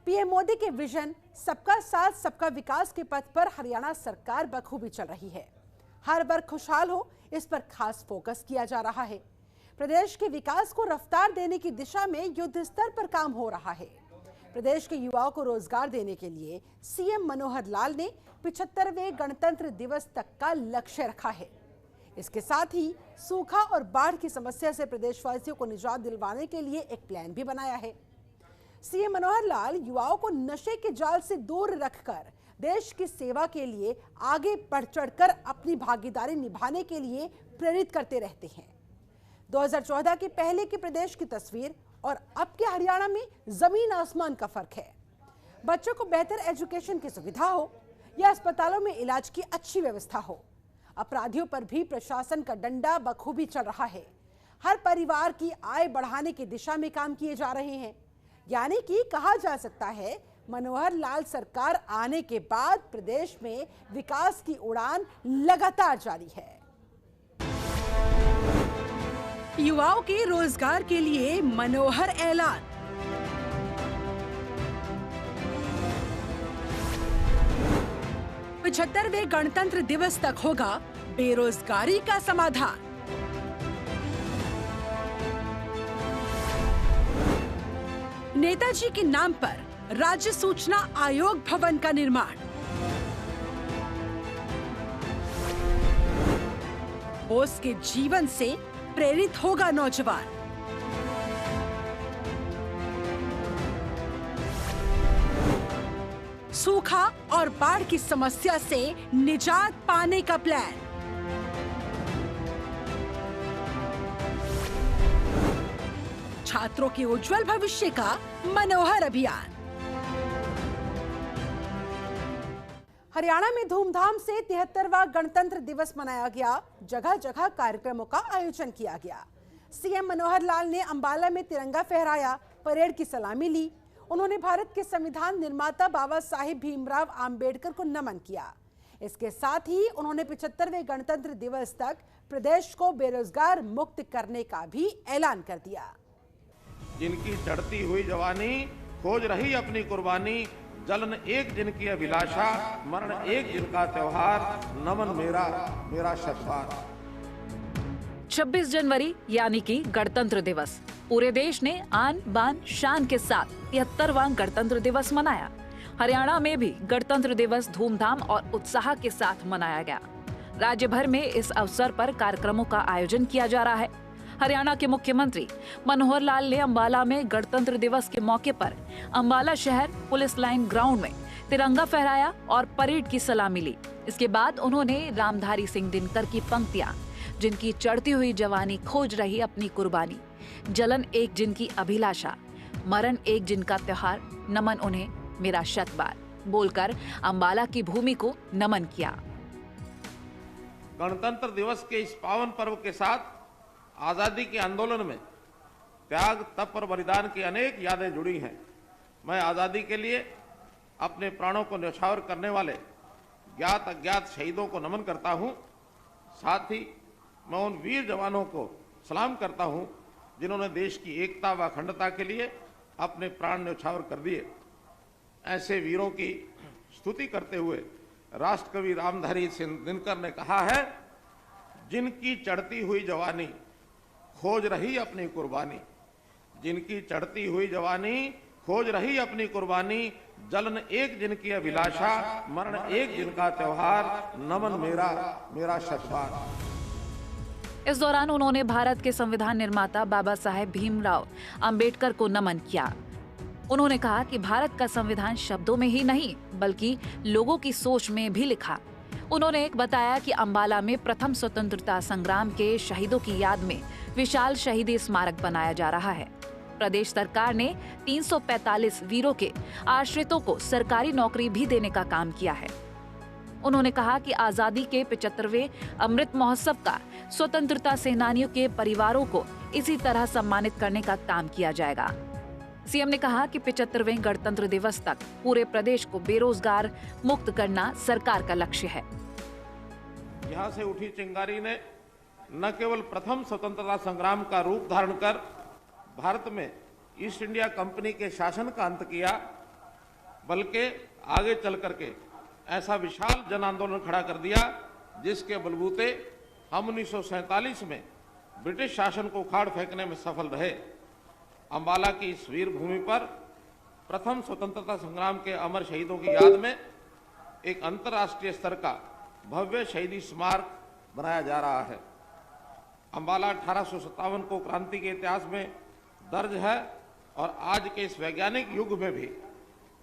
PM Modi के vision सबका साथ सबका विकास के पथ पर हरियाणा सरकार बखूबी चल रही है। हर वर्ग खुशहाल हो, इस पर खास फोकस किया जा रहा है। प्रदेश के विकास को रफ्तार देने की दिशा में युद्ध स्तर पर काम हो रहा है। प्रदेश के युवाओं को रोजगार देने के लिए सीएम मनोहर लाल ने 75वें गणतंत्र दिवस तक का लक्ष्य रखा है। इसके साथ ही सूखा और बाढ़ की समस्या से प्रदेशवासियों को निजात दिलवाने के लिए एक प्लान भी बनाया है। सीएम मनोहर लाल युवाओं को नशे के जाल से दूर रखकर देश की सेवा के लिए आगे बढ़ चढ़कर अपनी भागीदारी निभाने के लिए प्रेरित करते रहते हैं। 2014 के पहले के प्रदेश की तस्वीर और अब के हरियाणा में जमीन आसमान का फर्क है। बच्चों को बेहतर एजुकेशन की सुविधा हो या अस्पतालों में इलाज की अच्छी व्यवस्था हो, अपराधियों पर भी प्रशासन का डंडा बखूबी चल रहा है। हर परिवार की आय बढ़ाने की दिशा में काम किए जा रहे हैं। यानी कि कहा जा सकता है, मनोहर लाल सरकार आने के बाद प्रदेश में विकास की उड़ान लगातार जारी है। युवाओं के रोजगार के लिए मनोहर ऐलान। पचहत्तरवें गणतंत्र दिवस तक होगा बेरोजगारी का समाधान। नेताजी के नाम पर राज्य सूचना आयोग भवन का निर्माण। बोस के जीवन से प्रेरित होगा नौजवान। सूखा और बाढ़ की समस्या से निजात पाने का प्लान। छात्रों के उज्जवल भविष्य का मनोहर अभियान। हरियाणा में धूमधाम से 73वां गणतंत्र दिवस मनाया गया। जगह जगह कार्यक्रमों का आयोजन किया गया। सीएम मनोहर लाल ने अंबाला में तिरंगा फहराया, परेड की सलामी ली। उन्होंने भारत के संविधान निर्माता बाबा साहिब भीमराव आंबेडकर को नमन किया। इसके साथ ही उन्होंने 75वें गणतंत्र दिवस तक प्रदेश को बेरोजगार मुक्त करने का भी ऐलान कर दिया। जिनकी चढ़ती हुई जवानी, खोज रही अपनी कुर्बानी, जलन एक दिन की अभिलाषा, मरण एक दिन का त्योहार, नमन मेरा शतवार। 26 जनवरी यानी कि गणतंत्र दिवस पूरे देश ने आन बान शान के साथ 73वां गणतंत्र दिवस मनाया। हरियाणा में भी गणतंत्र दिवस धूमधाम और उत्साह के साथ मनाया गया। राज्य भर में इस अवसर पर कार्यक्रमों का आयोजन किया जा रहा है। हरियाणा के मुख्यमंत्री मनोहर लाल ने अंबाला में गणतंत्र दिवस के मौके पर अंबाला शहर पुलिस लाइन ग्राउंड में तिरंगा फहराया और परेड की सलामी ली। इसके बाद उन्होंने रामधारी सिंह दिनकर की पंक्तियां, जिनकी चढ़ती हुई जवानी खोज रही अपनी कुर्बानी, जलन एक जिन की अभिलाषा, मरण एक जिन का त्योहार, नमन उन्हें मेरा शतवार बोलकर अंबाला की भूमि को नमन किया। गणतंत्र दिवस के इस पावन पर्व के साथ आजादी के आंदोलन में त्याग, तप और बलिदान की अनेक यादें जुड़ी हैं। मैं आजादी के लिए अपने प्राणों को न्यौछावर करने वाले ज्ञात अज्ञात शहीदों को नमन करता हूं। साथ ही मैं उन वीर जवानों को सलाम करता हूं जिन्होंने देश की एकता व अखंडता के लिए अपने प्राण न्यौछावर कर दिए। ऐसे वीरों की स्तुति करते हुए राष्ट्रकवि रामधारी सिंह दिनकर ने कहा है, जिनकी चढ़ती हुई जवानी, खोज रही अपनी कुर्बानी, जिनकी चढ़ती हुई जवानी, खोज रही अपनी कुर्बानी, जलन एक दिन की अभिलाषा, मरण एक दिन का त्योहार, नमन मेरा शतवार। इस दौरान उन्होंने भारत के संविधान निर्माता बाबा साहेब भीमराव आंबेडकर को नमन किया। उन्होंने कहा कि भारत का संविधान शब्दों में ही नहीं बल्कि लोगों की सोच में भी लिखा। उन्होंने एक बताया कि अंबाला में प्रथम स्वतंत्रता संग्राम के शहीदों की याद में विशाल शहीदी स्मारक बनाया जा रहा है। प्रदेश सरकार ने 345 वीरों के आश्रितों को सरकारी नौकरी भी देने का काम किया है। उन्होंने कहा कि आजादी के 75वें अमृत महोत्सव का स्वतंत्रता सेनानियों के परिवारों को इसी तरह सम्मानित करने का काम किया जाएगा। सीएम ने कहा कि 75वें गणतंत्र दिवस तक पूरे प्रदेश को बेरोजगार मुक्त करना सरकार का लक्ष्य है। यहाँ से उठी चिंगारी ने न केवल प्रथम स्वतंत्रता संग्राम का रूप धारण कर भारत में ईस्ट इंडिया कंपनी के शासन का अंत किया, बल्कि आगे चल करके ऐसा विशाल जन आंदोलन खड़ा कर दिया जिसके बलबूते हम 1947 में ब्रिटिश शासन को उखाड़ फेंकने में सफल रहे। अंबाला की इस वीर भूमि पर प्रथम स्वतंत्रता संग्राम के अमर शहीदों की याद में एक अंतर्राष्ट्रीय स्तर का भव्य शहीदी स्मारक बनाया जा रहा है। अंबाला 1857 को क्रांति के इतिहास में दर्ज है और आज के इस वैज्ञानिक युग में भी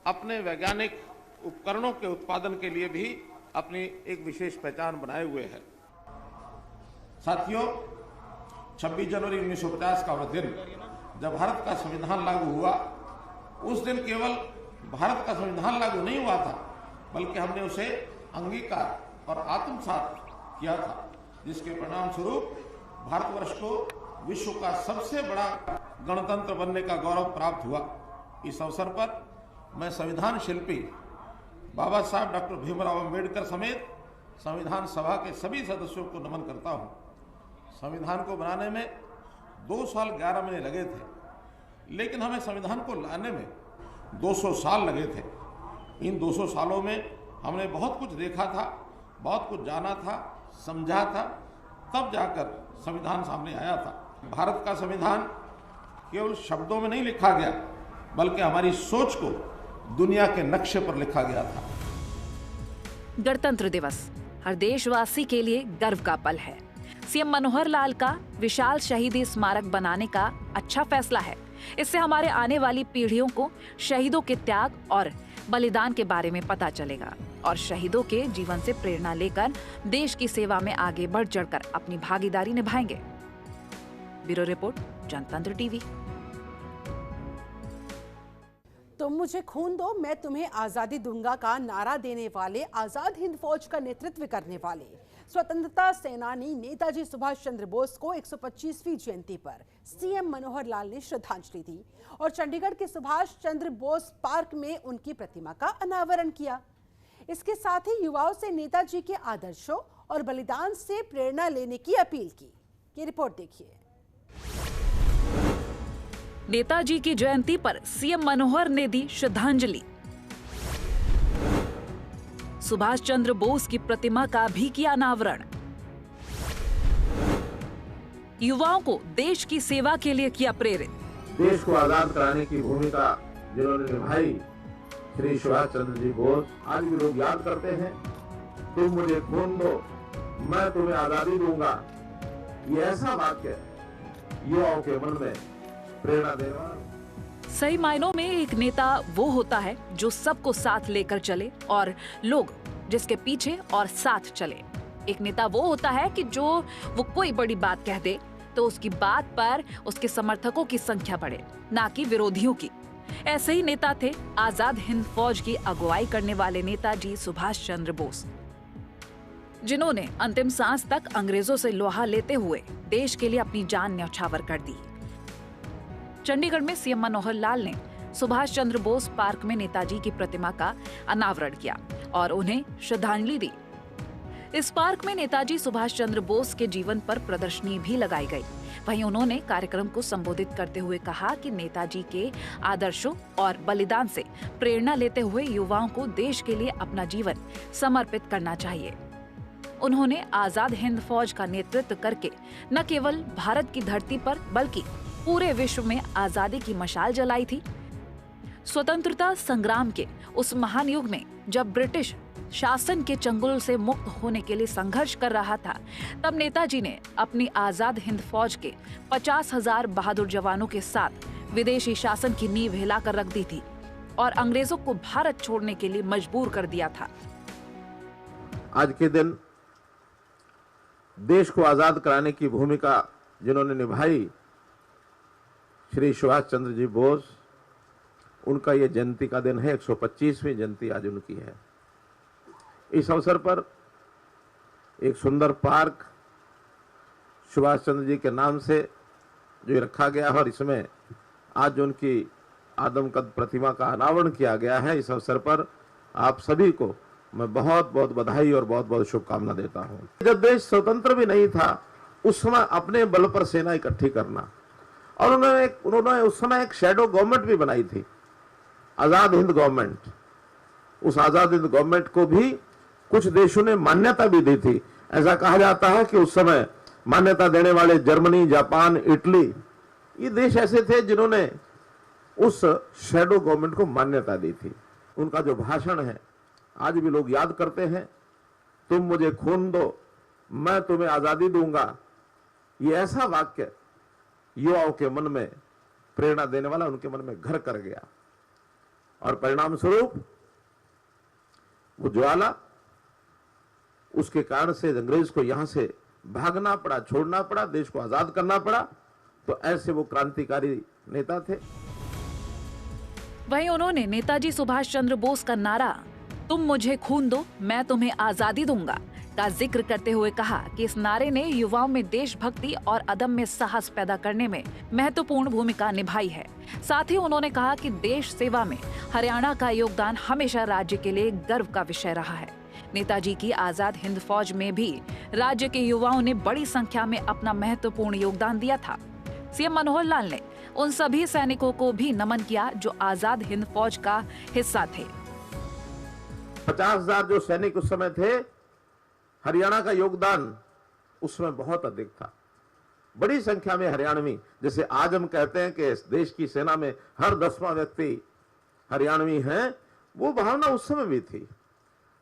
अपने वैज्ञानिक उपकरणों के उत्पादन के लिए भी अपनी एक विशेष पहचान बनाए हुए है। साथियों, 26 जनवरी 1950 का वह दिन जब भारत का संविधान लागू हुआ, उस दिन केवल भारत का संविधान लागू नहीं हुआ था, बल्कि हमने उसे अंगीकार और आत्मसात किया था, जिसके परिणाम स्वरूप भारतवर्ष को विश्व का सबसे बड़ा गणतंत्र बनने का गौरव प्राप्त हुआ। इस अवसर पर मैं संविधान शिल्पी बाबा साहब डॉक्टर भीमराव अंबेडकर समेत संविधान सभा के सभी सदस्यों को नमन करता हूं। संविधान को बनाने में 2 साल 11 महीने लगे थे, लेकिन हमें संविधान को लाने में 200 साल लगे थे। इन 200 सालों में हमने बहुत कुछ देखा था, बहुत कुछ जाना था, समझा था, तब जाकर संविधान सामने आया था। भारत का संविधान केवल शब्दों में नहीं लिखा गया, बल्कि हमारी सोच को दुनिया के नक्शे पर लिखा गया था। गणतंत्र दिवस हर देशवासी के लिए गर्व का पल है। सीएम मनोहर लाल का विशाल शहीदी स्मारक बनाने का अच्छा फैसला है। इससे हमारे आने वाली पीढ़ियों को शहीदों के त्याग और बलिदान के बारे में पता चलेगा और शहीदों के जीवन से प्रेरणा लेकर देश की सेवा में आगे बढ़ चढ़कर अपनी भागीदारी निभाएंगे। ब्यूरो रिपोर्ट, जनतंत्र टीवी। तुम मुझे खून दो, मैं तुम्हें आजादी दूंगा का नारा देने वाले आजाद हिंद फौज का नेतृत्व करने वाले स्वतंत्रता सेनानी नेताजी सुभाष चंद्र बोस को 125वीं जयंती पर सीएम मनोहर लाल ने श्रद्धांजलि दी और चंडीगढ़ के सुभाष चंद्र बोस पार्क में उनकी प्रतिमा का अनावरण किया। इसके साथ ही युवाओं से नेताजी के आदर्शों और बलिदान से प्रेरणा लेने की अपील की। ये रिपोर्ट देखिए। नेताजी की जयंती पर सीएम मनोहर ने दी श्रद्धांजलि। सुभाष चंद्र बोस की प्रतिमा का भी किया अनावरण। युवाओं को देश की सेवा के लिए किया प्रेरित। देश को आजाद कराने की भूमिका जिन्होंने निभाई, श्री सुभाष चंद्र जी बोस, आज भी लोग याद करते हैं। तुम मुझे खून दो, मैं तुम्हें आजादी दूंगा। ये ऐसा वाक्य युवाओं के मन में प्रेरणा देने वाला। सही मायनों में एक नेता वो होता है जो सबको साथ लेकर चले और लोग जिसके पीछे और साथ चले। एक नेता वो होता है कि जो वो कोई बड़ी बात कह दे तो उसकी बात पर उसके समर्थकों की संख्या बढ़े, ना कि विरोधियों की। ऐसे ही नेता थे आजाद हिंद फौज की अगुवाई करने वाले नेताजी सुभाष चंद्र बोस, जिन्होंने अंतिम सांस तक अंग्रेजों से लोहा लेते हुए देश के लिए अपनी जान न्यौछावर कर दी। चंडीगढ़ में सीएम मनोहर लाल ने सुभाष चंद्र बोस पार्क में नेताजी की प्रतिमा का अनावरण किया और उन्हें श्रद्धांजलि दी। इस पार्क में नेताजी सुभाष चंद्र बोस के जीवन पर प्रदर्शनी भी लगाई गई। वहीं उन्होंने कार्यक्रम को संबोधित करते हुए कहा कि नेताजी के आदर्शों और बलिदान से प्रेरणा लेते हुए युवाओं को देश के लिए अपना जीवन समर्पित करना चाहिए। उन्होंने आजाद हिंद फौज का नेतृत्व करके न केवल भारत की धरती पर बल्कि पूरे विश्व में आजादी की मशाल जलाई थी। स्वतंत्रता संग्राम के उस महान युग में जब ब्रिटिश शासन के चंगुल से मुक्त होने के लिए संघर्ष कर रहा था, तब नेताजी ने अपनी आजाद हिंद फौज के 50,000 बहादुर जवानों के साथ विदेशी शासन की नींव हिलाकर रख दी थी और अंग्रेजों को भारत छोड़ने के लिए मजबूर कर दिया था। आज के दिन देश को आजाद कराने की भूमिका जिन्होंने निभाई, श्री सुभाष चंद्र जी बोस, उनका ये जयंती का दिन है। 125वीं जयंती आज उनकी है। इस अवसर पर एक सुंदर पार्क सुभाष चंद्र जी के नाम से जो रखा गया है और इसमें आज उनकी आदमकद प्रतिमा का अनावरण किया गया है। इस अवसर पर आप सभी को मैं बहुत बहुत बधाई और बहुत बहुत शुभकामना देता हूँ। जब देश स्वतंत्र भी नहीं था, उस समय अपने बल पर सेना इकट्ठी करना, और उन्होंने उस समय एक शैडो गवर्नमेंट भी बनाई थी, आजाद हिंद गवर्नमेंट, उस आजाद हिंद गवर्नमेंट को भी कुछ देशों ने मान्यता भी दी थी। ऐसा कहा जाता है कि उस समय मान्यता देने वाले जर्मनी, जापान, इटली, ये देश ऐसे थे जिन्होंने उस शैडो गवर्नमेंट को मान्यता दी थी। उनका जो भाषण है आज भी लोग याद करते हैं, तुम मुझे खून दो, मैं तुम्हें आजादी दूंगा। ये ऐसा वाक्य युवाओं के मन में प्रेरणा देने वाला, उनके मन में घर कर गया और परिणाम स्वरूप वो ज्वाला, उसके कारण से अंग्रेज को यहां से भागना पड़ा, छोड़ना पड़ा, देश को आजाद करना पड़ा। तो ऐसे वो क्रांतिकारी नेता थे। वहीं उन्होंने नेताजी सुभाष चंद्र बोस का नारा तुम मुझे खून दो मैं तुम्हें आजादी दूंगा का जिक्र करते हुए कहा कि इस नारे ने युवाओं में देशभक्ति और अदम्य साहस पैदा करने में महत्वपूर्ण भूमिका निभाई है। साथ ही उन्होंने कहा कि देश सेवा में हरियाणा का योगदान हमेशा राज्य के लिए गर्व का विषय रहा है। नेताजी की आजाद हिंद फौज में भी राज्य के युवाओं ने बड़ी संख्या में अपना महत्वपूर्ण योगदान दिया था। सीएम मनोहर लाल ने उन सभी सैनिकों को भी नमन किया जो आजाद हिंद फौज का हिस्सा थे। 50,000 जो सैनिक उस समय थे, हरियाणा का योगदान उसमें बहुत अधिक था। बड़ी संख्या में हरियाणवी, जैसे आज हम कहते हैं कि देश की सेना में हर 10वां व्यक्ति हरियाणवी है, वो भावना उस समय भी थी।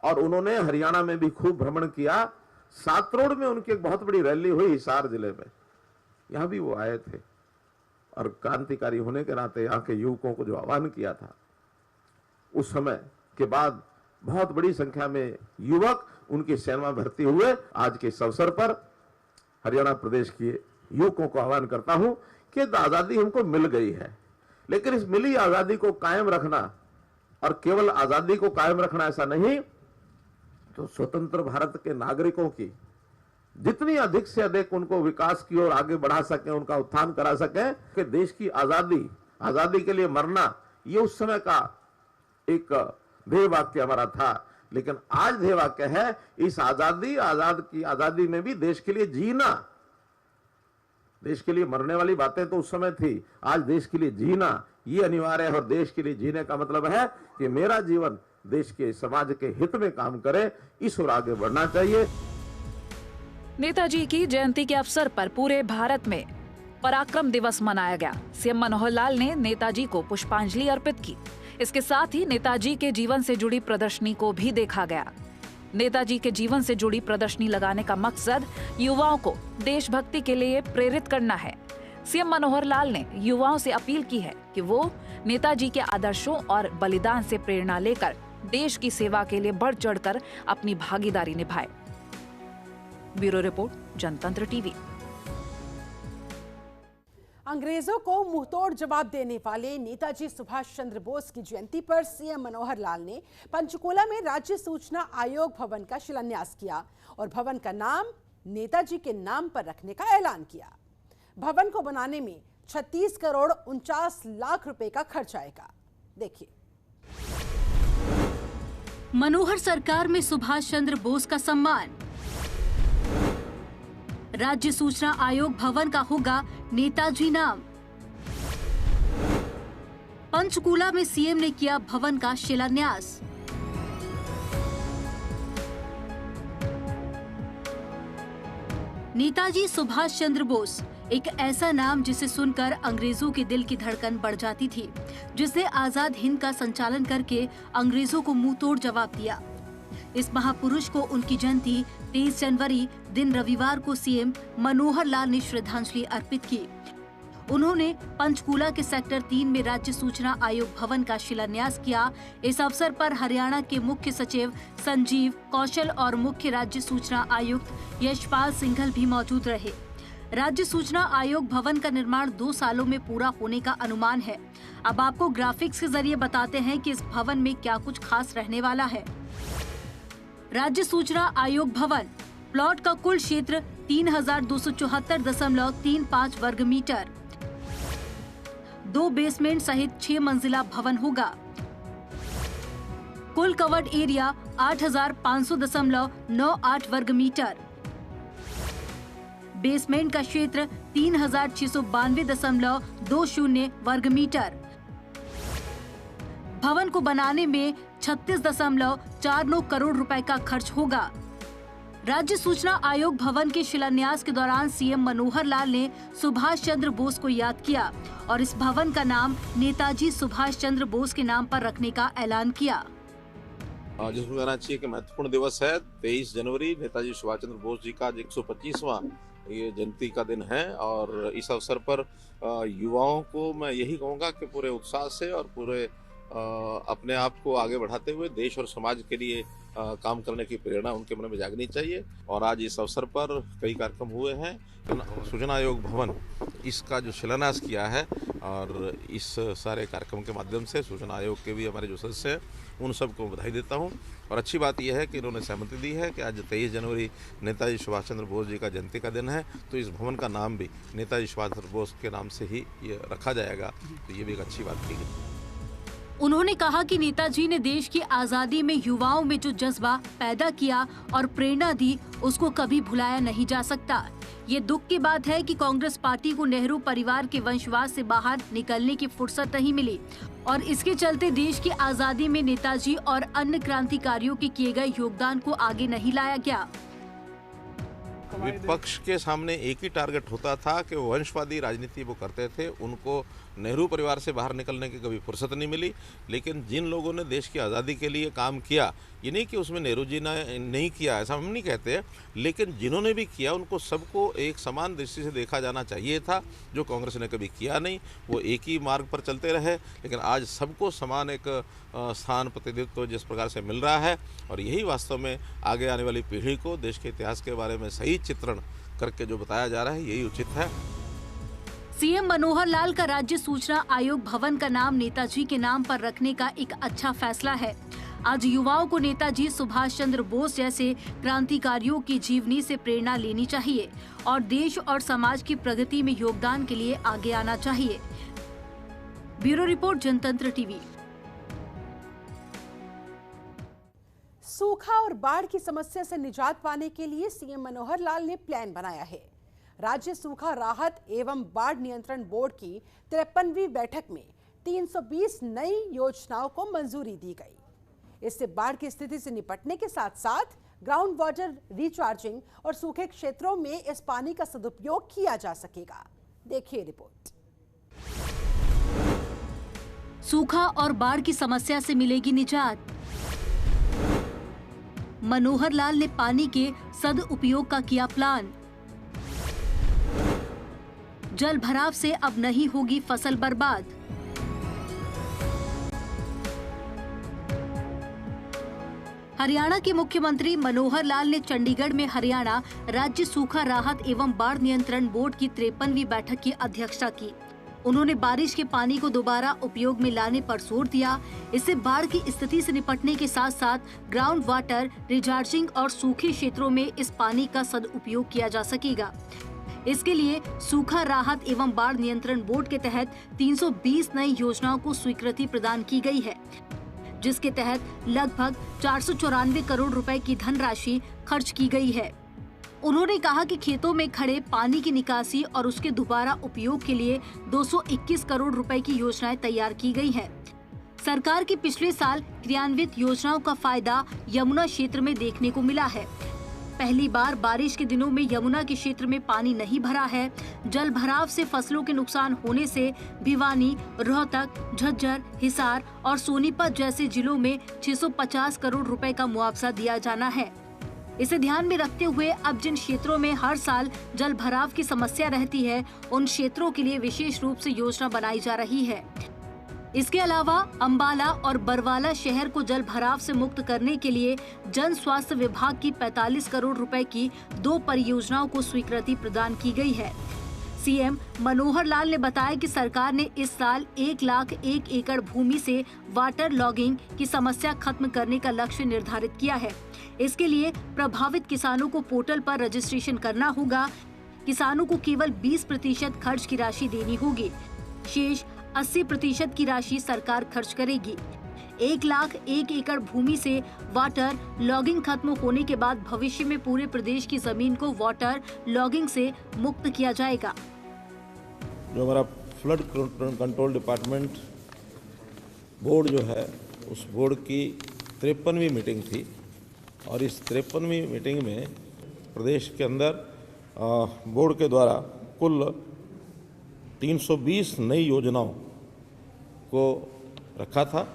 और उन्होंने हरियाणा में भी खूब भ्रमण किया। सातरोड में उनकी एक बहुत बड़ी रैली हुई हिसार जिले में, यहां भी वो आए थे और क्रांतिकारी होने के नाते यहाँ के युवकों को जो आह्वान किया था, उस समय के बाद बहुत बड़ी संख्या में युवक उनकी सेना में भर्ती हुए। आज के इस अवसर पर हरियाणा प्रदेश के युवकों को आह्वान करता हूं कि आजादी हमको मिल गई है, लेकिन इस मिली आजादी को कायम रखना, और केवल आजादी को कायम रखना ऐसा नहीं, तो स्वतंत्र भारत के नागरिकों की जितनी अधिक से अधिक उनको विकास की ओर आगे बढ़ा सके, उनका उत्थान करा सके कि देश की आजादी के लिए मरना, ये उस समय का एक ध्येय वाक्य हमारा था। लेकिन आज ध्येय वाक्य है इस आजादी में भी देश के लिए जीना। देश के लिए मरने वाली बातें तो उस समय थी, आज देश के लिए जीना ये अनिवार्य है। और देश के लिए जीने का मतलब है कि मेरा जीवन देश के, समाज के हित में काम करे, इस ओर आगे बढ़ना चाहिए। नेताजी की जयंती के अवसर पर पूरे भारत में पराक्रम दिवस मनाया गया। सीएम मनोहर लाल ने नेताजी को पुष्पांजलि अर्पित की। इसके साथ ही नेताजी के जीवन से जुड़ी प्रदर्शनी को भी देखा गया। नेताजी के जीवन से जुड़ी प्रदर्शनी लगाने का मकसद युवाओं को देशभक्ति के लिए प्रेरित करना है। सीएम मनोहर लाल ने युवाओं से अपील की है कि वो नेताजी के आदर्शों और बलिदान से प्रेरणा लेकर देश की सेवा के लिए बढ़ चढ़कर अपनी भागीदारी निभाए। ब्यूरो रिपोर्ट, जनतंत्र टीवी। अंग्रेजों को मुंहतोड़ जवाब देने वाले नेताजी सुभाष चंद्र बोस की जयंती पर सीएम मनोहर लाल ने पंचकूला में राज्य सूचना आयोग भवन का शिलान्यास किया और भवन का नाम नेताजी के नाम पर रखने का ऐलान किया। भवन को बनाने में 36 करोड़ 49 लाख रुपए का खर्च आएगा। देखिए, मनोहर सरकार में सुभाष चंद्र बोस का सम्मान। राज्य सूचना आयोग भवन का होगा नेताजी नाम। पंचकूला में सीएम ने किया भवन का शिलान्यास। नेताजी सुभाष चंद्र बोस एक ऐसा नाम जिसे सुनकर अंग्रेजों के दिल की धड़कन बढ़ जाती थी, जिसने आजाद हिंद का संचालन करके अंग्रेजों को मुंहतोड़ जवाब दिया। इस महापुरुष को उनकी जयंती 23 जनवरी दिन रविवार को सीएम मनोहर लाल ने श्रद्धांजलि अर्पित की। उन्होंने पंचकूला के सेक्टर 3 में राज्य सूचना आयोग भवन का शिलान्यास किया। इस अवसर पर हरियाणा के मुख्य सचिव संजीव कौशल और मुख्य राज्य सूचना आयुक्त यशपाल सिंघल भी मौजूद रहे। राज्य सूचना आयोग भवन का निर्माण 2 सालों में पूरा होने का अनुमान है। अब आपको ग्राफिक्स के जरिए बताते हैं कि इस भवन में क्या कुछ खास रहने वाला है। राज्य सूचना आयोग भवन प्लॉट का कुल क्षेत्र 3274.35 वर्ग मीटर, 2 बेसमेंट सहित 6 मंजिला भवन होगा। कुल कवर्ड एरिया 8500.98 वर्ग मीटर, बेसमेंट का क्षेत्र 3692.20 वर्ग मीटर। भवन को बनाने में 36.49 करोड़ रुपए का खर्च होगा। राज्य सूचना आयोग भवन के शिलान्यास के दौरान सीएम मनोहर लाल ने सुभाष चंद्र बोस को याद किया और इस भवन का नाम नेताजी सुभाष चंद्र बोस के नाम पर रखने का ऐलान किया। जिसमें कहना चाहिए कि महत्वपूर्ण दिवस है 23 जनवरी, नेताजी सुभाष चंद्र बोस जी का 125वां ये जयंती का दिन है और इस अवसर पर युवाओं को मैं यही कहूँगा कि पूरे उत्साह से और पूरे अपने आप को आगे बढ़ाते हुए देश और समाज के लिए काम करने की प्रेरणा उनके मन में जागनी चाहिए। और आज इस अवसर पर कई कार्यक्रम हुए हैं। सूचना आयोग भवन इसका जो शिलान्यास किया है और इस सारे कार्यक्रम के माध्यम से सूचना आयोग के भी हमारे जो सदस्य हैं उन सबको बधाई देता हूं। और अच्छी बात यह है कि इन्होंने सहमति दी है कि आज 23 जनवरी नेताजी सुभाष चंद्र बोस जी का जयंती का दिन है, तो इस भवन का नाम भी नेताजी सुभाष चंद्र बोस के नाम से ही ये रखा जाएगा। तो ये भी एक अच्छी बात की गई। उन्होंने कहा कि नेताजी ने देश की आजादी में युवाओं में जो जज्बा पैदा किया और प्रेरणा दी, उसको कभी भुलाया नहीं जा सकता। ये दुख की बात है कि कांग्रेस पार्टी को नेहरू परिवार के वंशवास से बाहर निकलने की फुर्सत नहीं मिली और इसके चलते देश की आजादी में नेताजी और अन्य क्रांतिकारियों के किए गए योगदान को आगे नहीं लाया गया। विपक्ष के सामने एक ही टारगेट होता था कि वो वंशवादी राजनीति वो करते थे, उनको नेहरू परिवार से बाहर निकलने की कभी फुर्सत नहीं मिली। लेकिन जिन लोगों ने देश की आज़ादी के लिए काम किया, ये नहीं कि उसमें नेहरू जी ने नहीं किया, ऐसा हम नहीं कहते, लेकिन जिन्होंने भी किया उनको सबको एक समान दृष्टि से देखा जाना चाहिए था, जो कांग्रेस ने कभी किया नहीं। वो एक ही मार्ग पर चलते रहे, लेकिन आज सबको समान एक स्थान प्रतिनिधित्व जिस प्रकार से मिल रहा है और यही वास्तव में आगे आने वाली पीढ़ी को देश के इतिहास के बारे में सही चित्रण करके जो बताया जा रहा है, यही उचित है। सीएम मनोहर लाल का राज्य सूचना आयोग भवन का नाम नेताजी के नाम पर रखने का एक अच्छा फैसला है। आज युवाओं को नेताजी सुभाष चंद्र बोस जैसे क्रांतिकारियों की जीवनी से प्रेरणा लेनी चाहिए और देश और समाज की प्रगति में योगदान के लिए आगे आना चाहिए। ब्यूरो रिपोर्ट, जनतंत्र टीवी। सूखा और बाढ़ की समस्या से निजात पाने के लिए सीएम मनोहर लाल ने प्लान बनाया है। राज्य सूखा राहत एवं बाढ़ नियंत्रण बोर्ड की 53वीं बैठक में 320 नई योजनाओं को मंजूरी दी गई। इससे बाढ़ की स्थिति से निपटने के साथ साथ ग्राउंड वाटर रिचार्जिंग और सूखे क्षेत्रों में इस पानी का सदुपयोग किया जा सकेगा। देखिए रिपोर्ट। सूखा और बाढ़ की समस्या से मिलेगी निजात। मनोहर लाल ने पानी के सदुपयोग का किया प्लान। जल भराव से अब नहीं होगी फसल बर्बाद। हरियाणा के मुख्यमंत्री मनोहर लाल ने चंडीगढ़ में हरियाणा राज्य सूखा राहत एवं बाढ़ नियंत्रण बोर्ड की 53वीं बैठक की अध्यक्षता की। उन्होंने बारिश के पानी को दोबारा उपयोग में लाने पर जोर दिया। इससे बाढ़ की स्थिति से निपटने के साथ साथ ग्राउंड वाटर रिचार्जिंग और सूखे क्षेत्रों में इस पानी का सदुपयोग किया जा सकेगा। इसके लिए सूखा राहत एवं बाढ़ नियंत्रण बोर्ड के तहत 320 नई योजनाओं को स्वीकृति प्रदान की गई है, जिसके तहत लगभग 494 करोड़ रुपए की धनराशि खर्च की गई है। उन्होंने कहा कि खेतों में खड़े पानी की निकासी और उसके दोबारा उपयोग के लिए 221 करोड़ रुपए की योजनाएं तैयार की गई हैं। सरकार की पिछले साल क्रियान्वित योजनाओं का फायदा यमुना क्षेत्र में देखने को मिला है। पहली बार बारिश के दिनों में यमुना के क्षेत्र में पानी नहीं भरा है। जल भराव से फसलों के नुकसान होने से भिवानी, रोहतक, झज्जर, हिसार और सोनीपत जैसे जिलों में 650 करोड़ रुपए का मुआवजा दिया जाना है। इसे ध्यान में रखते हुए अब जिन क्षेत्रों में हर साल जल भराव की समस्या रहती है, उन क्षेत्रों के लिए विशेष रूप से योजना बनाई जा रही है। इसके अलावा अंबाला और बरवाला शहर को जल भराव से मुक्त करने के लिए जन स्वास्थ्य विभाग की 45 करोड़ रुपए की 2 परियोजनाओं को स्वीकृति प्रदान की गई है। सीएम मनोहर लाल ने बताया कि सरकार ने इस साल 1,01,000 एकड़ भूमि से वाटर लॉगिंग की समस्या खत्म करने का लक्ष्य निर्धारित किया है। इसके लिए प्रभावित किसानों को पोर्टल पर रजिस्ट्रेशन करना होगा। किसानों को केवल 20% खर्च की राशि देनी होगी। शेष 80% की राशि सरकार खर्च करेगी। 1,01,000 एकड़ भूमि से वाटर लॉगिंग खत्म होने के बाद भविष्य में पूरे प्रदेश की जमीन को वाटर लॉगिंग से मुक्त किया जाएगा। जो हमारा फ्लड कंट्रोल डिपार्टमेंट बोर्ड जो है, उस बोर्ड की 53वीं मीटिंग थी और इस 53वीं मीटिंग में प्रदेश के अंदर बोर्ड के द्वारा कुल 320 नई योजनाओं को रखा था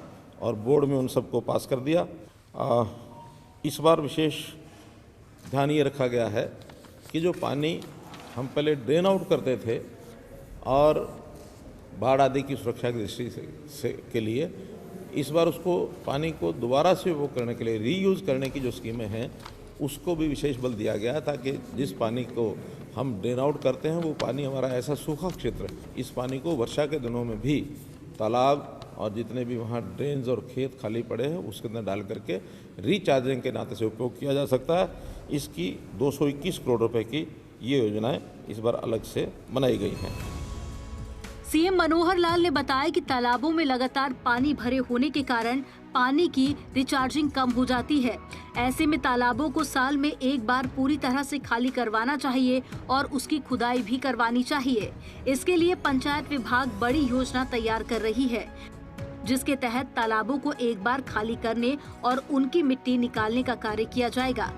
और बोर्ड में उन सबको पास कर दिया। इस बार विशेष ध्यान ये रखा गया है कि जो पानी हम पहले ड्रेन आउट करते थे और बाढ़ आदि की सुरक्षा की दृष्टि से के लिए इस बार उसको पानी को दोबारा से उपयोग करने के लिए रीयूज़ करने की जो स्कीमें हैं उसको भी विशेष बल दिया गया है, ताकि जिस पानी को हम ड्रेन आउट करते हैं वो पानी हमारा ऐसा सूखा क्षेत्र है, इस पानी को वर्षा के दिनों में भी तालाब और जितने भी वहाँ ड्रेन्स और खेत खाली पड़े हैं उसके अंदर डाल करके रिचार्जिंग के नाते से उपयोग किया जा सकता है। इसकी 221 करोड़ रुपए की ये योजनाएं इस बार अलग से बनाई गई हैं। सीएम मनोहर लाल ने बताया कि तालाबों में लगातार पानी भरे होने के कारण पानी की रिचार्जिंग कम हो जाती है। ऐसे में तालाबों को साल में एक बार पूरी तरह से खाली करवाना चाहिए और उसकी खुदाई भी करवानी चाहिए। इसके लिए पंचायत विभाग बड़ी योजना तैयार कर रही है, जिसके तहत तालाबों को एक बार खाली करने और उनकी मिट्टी निकालने का कार्य किया जाएगा।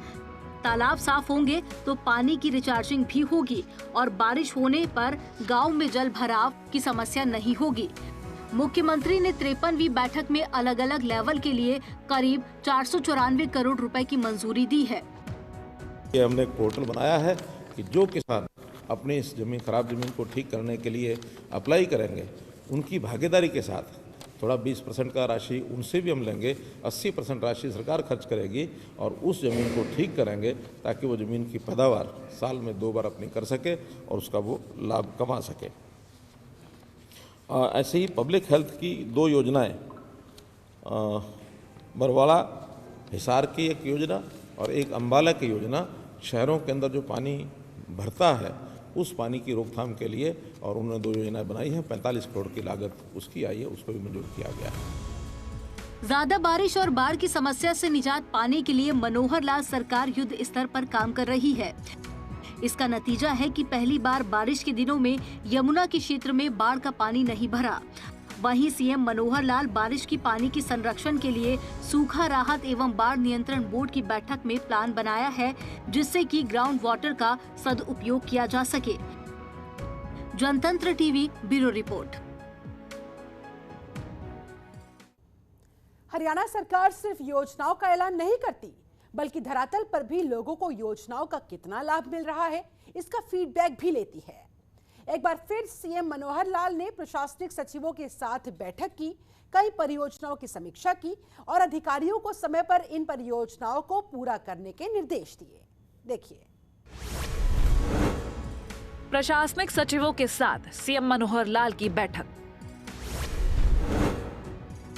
तालाब साफ होंगे तो पानी की रिचार्जिंग भी होगी और बारिश होने पर गांव में जल भराव की समस्या नहीं होगी। मुख्यमंत्री ने 53वीं बैठक में अलग अलग लेवल के लिए करीब 494 करोड़ रुपए की मंजूरी दी है। ये हमने एक पोर्टल बनाया है कि जो किसान अपनी इस खराब जमीन को ठीक करने के लिए अप्लाई करेंगे, उनकी भागीदारी के साथ थोड़ा 20% का राशि उनसे भी हम लेंगे, 80% राशि सरकार खर्च करेगी और उस ज़मीन को ठीक करेंगे ताकि वो ज़मीन की पैदावार साल में 2 बार अपनी कर सके और उसका वो लाभ कमा सके। ऐसे ही पब्लिक हेल्थ की 2 योजनाएं, बरवाड़ा हिसार की एक योजना और एक अम्बाला की योजना, शहरों के अंदर जो पानी भरता है उस पानी की रोकथाम के लिए, और उन्होंने 2 योजनाएं बनाई हैं। 45 करोड़ की लागत उसकी आई है, उसको भी मंजूर किया गया है। ज्यादा बारिश और बाढ़ की समस्या से निजात पाने के लिए मनोहर लाल सरकार युद्ध स्तर पर काम कर रही है। इसका नतीजा है कि पहली बार बारिश के दिनों में यमुना के क्षेत्र में बाढ़ का पानी नहीं भरा। वहीं सीएम मनोहर लाल बारिश की पानी की संरक्षण के लिए सूखा राहत एवं बाढ़ नियंत्रण बोर्ड की बैठक में प्लान बनाया है, जिससे कि ग्राउंड वाटर का सदुपयोग किया जा सके। जनतंत्र टीवी ब्यूरो रिपोर्ट। हरियाणा सरकार सिर्फ योजनाओं का ऐलान नहीं करती, बल्कि धरातल पर भी लोगों को योजनाओं का कितना लाभ मिल रहा है, इसका फीडबैक भी लेती है। एक बार फिर सीएम मनोहर लाल ने प्रशासनिक सचिवों के साथ बैठक की, कई परियोजनाओं की समीक्षा की और अधिकारियों को समय पर इन परियोजनाओं को पूरा करने के निर्देश दिए। देखिए। प्रशासनिक सचिवों के साथ सीएम मनोहर लाल की बैठक।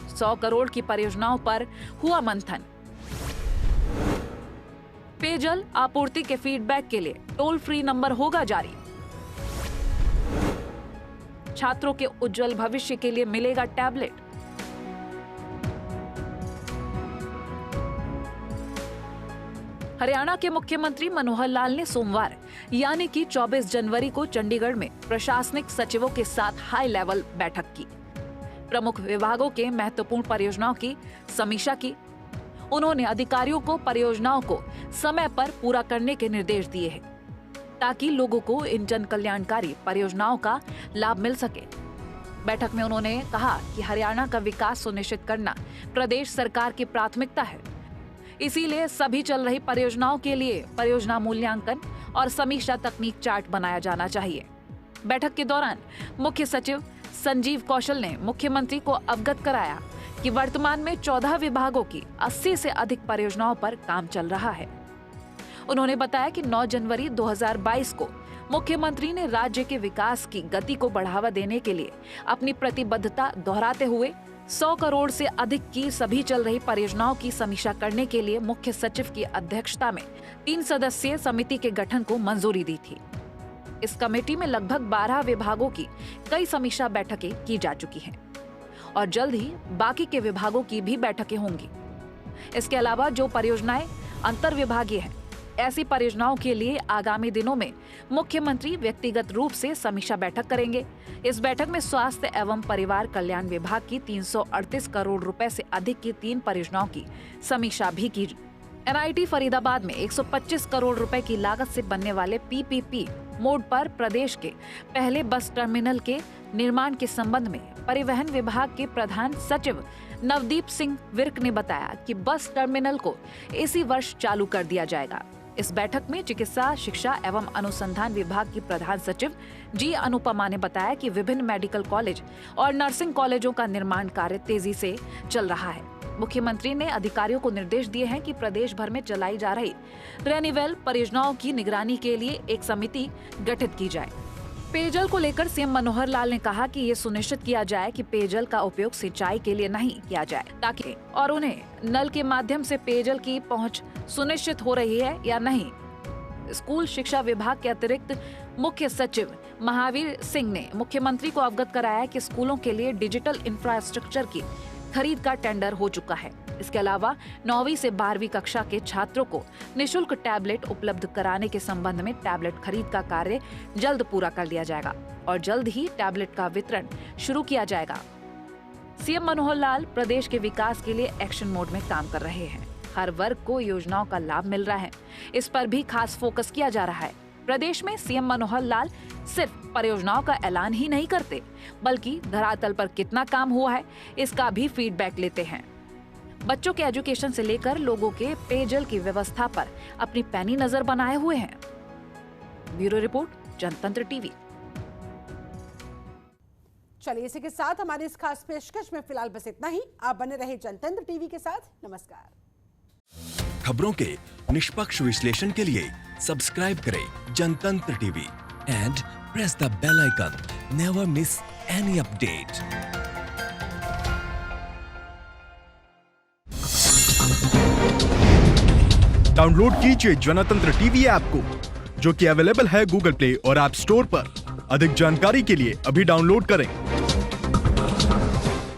100 करोड़ की परियोजनाओं पर हुआ मंथन। पेयजल आपूर्ति के फीडबैक के लिए टोल फ्री नंबर होगा जारी। छात्रों के उज्जवल भविष्य के लिए मिलेगा टैबलेट। हरियाणा के मुख्यमंत्री मनोहर लाल ने सोमवार यानी कि 24 जनवरी को चंडीगढ़ में प्रशासनिक सचिवों के साथ हाई लेवल बैठक की। प्रमुख विभागों के महत्वपूर्ण परियोजनाओं की समीक्षा की। उन्होंने अधिकारियों को परियोजनाओं को समय पर पूरा करने के निर्देश दिए हैं, ताकि लोगों को इन जन कल्याणकारी परियोजनाओं का लाभ मिल सके। बैठक में उन्होंने कहा कि हरियाणा का विकास सुनिश्चित करना प्रदेश सरकार की प्राथमिकता है। इसीलिए सभी चल रही परियोजनाओं के लिए परियोजना मूल्यांकन और समीक्षा तकनीक चार्ट बनाया जाना चाहिए। बैठक के दौरान मुख्य सचिव संजीव कौशल ने मुख्यमंत्री को अवगत कराया कि वर्तमान में 14 विभागों की 80 से अधिक परियोजनाओं पर काम चल रहा है। उन्होंने बताया कि 9 जनवरी 2022 को मुख्यमंत्री ने राज्य के विकास की गति को बढ़ावा देने के लिए अपनी प्रतिबद्धता दोहराते हुए 100 करोड़ से अधिक की सभी चल रही परियोजनाओं की समीक्षा करने के लिए मुख्य सचिव की अध्यक्षता में 3 सदस्यीय समिति के गठन को मंजूरी दी थी। इस कमेटी में लगभग 12 विभागों की कई समीक्षा बैठकें की जा चुकी हैं और जल्द ही बाकी के विभागों की भी बैठकें होंगी। इसके अलावा जो परियोजनाएं अंतर विभागीय हैं, ऐसी परियोजनाओं के लिए आगामी दिनों में मुख्यमंत्री व्यक्तिगत रूप से समीक्षा बैठक करेंगे। इस बैठक में स्वास्थ्य एवं परिवार कल्याण विभाग की 338 करोड़ रुपए से अधिक की 3 परियोजनाओं की समीक्षा भी की। NIT फरीदाबाद में 125 करोड़ रुपए की लागत से बनने वाले PPP मोड पर प्रदेश के पहले बस टर्मिनल के निर्माण के संबंध में परिवहन विभाग के प्रधान सचिव नवदीप सिंह विर्क ने बताया कि बस टर्मिनल को इसी वर्ष चालू कर दिया जाएगा। इस बैठक में चिकित्सा शिक्षा एवं अनुसंधान विभाग की प्रधान सचिव जी अनुपमा ने बताया कि विभिन्न मेडिकल कॉलेज और नर्सिंग कॉलेजों का निर्माण कार्य तेजी से चल रहा है। मुख्यमंत्री ने अधिकारियों को निर्देश दिए हैं कि प्रदेश भर में चलाई जा रही रेनिवेल परियोजनाओं की निगरानी के लिए एक समिति गठित की जाए। पेयजल को लेकर सीएम मनोहर लाल ने कहा कि ये सुनिश्चित किया जाए कि पेयजल का उपयोग सिंचाई के लिए नहीं किया जाए, ताकि और उन्हें नल के माध्यम से पेयजल की पहुंच सुनिश्चित हो रही है या नहीं। स्कूल शिक्षा विभाग के अतिरिक्त मुख्य सचिव महावीर सिंह ने मुख्यमंत्री को अवगत कराया कि स्कूलों के लिए डिजिटल इंफ्रास्ट्रक्चर की खरीद का टेंडर हो चुका है। इसके अलावा 9वीं से 12वीं कक्षा के छात्रों को निःशुल्क टैबलेट उपलब्ध कराने के संबंध में टैबलेट खरीद का कार्य जल्द पूरा कर लिया जाएगा और जल्द ही टैबलेट का वितरण शुरू किया जाएगा। सीएम मनोहर लाल प्रदेश के विकास के लिए एक्शन मोड में काम कर रहे हैं। हर वर्ग को योजनाओं का लाभ मिल रहा है, इस पर भी खास फोकस किया जा रहा है। प्रदेश में सीएम मनोहर लाल सिर्फ परियोजनाओं का ऐलान ही नहीं करते, बल्कि धरातल पर कितना काम हुआ है इसका भी फीडबैक लेते हैं। बच्चों के एजुकेशन से लेकर लोगों के पेयजल की व्यवस्था पर अपनी पैनी नजर बनाए हुए हैं। ब्यूरो रिपोर्ट, जनतंत्र टीवी। चलिए, इसी के साथ हमारी इस खास पेशकश में फिलहाल बस इतना ही। आप बने रहे जनतंत्र टीवी के साथ। नमस्कार। खबरों के निष्पक्ष विश्लेषण के लिए सब्सक्राइब करें Jantantra TV and press the bell icon. Never miss any update. Download कीजिए जनतंत्र टीवी ऐप को, जो कि अवेलेबल है गूगल प्ले और ऐप स्टोर पर। अधिक जानकारी के लिए अभी डाउनलोड करें।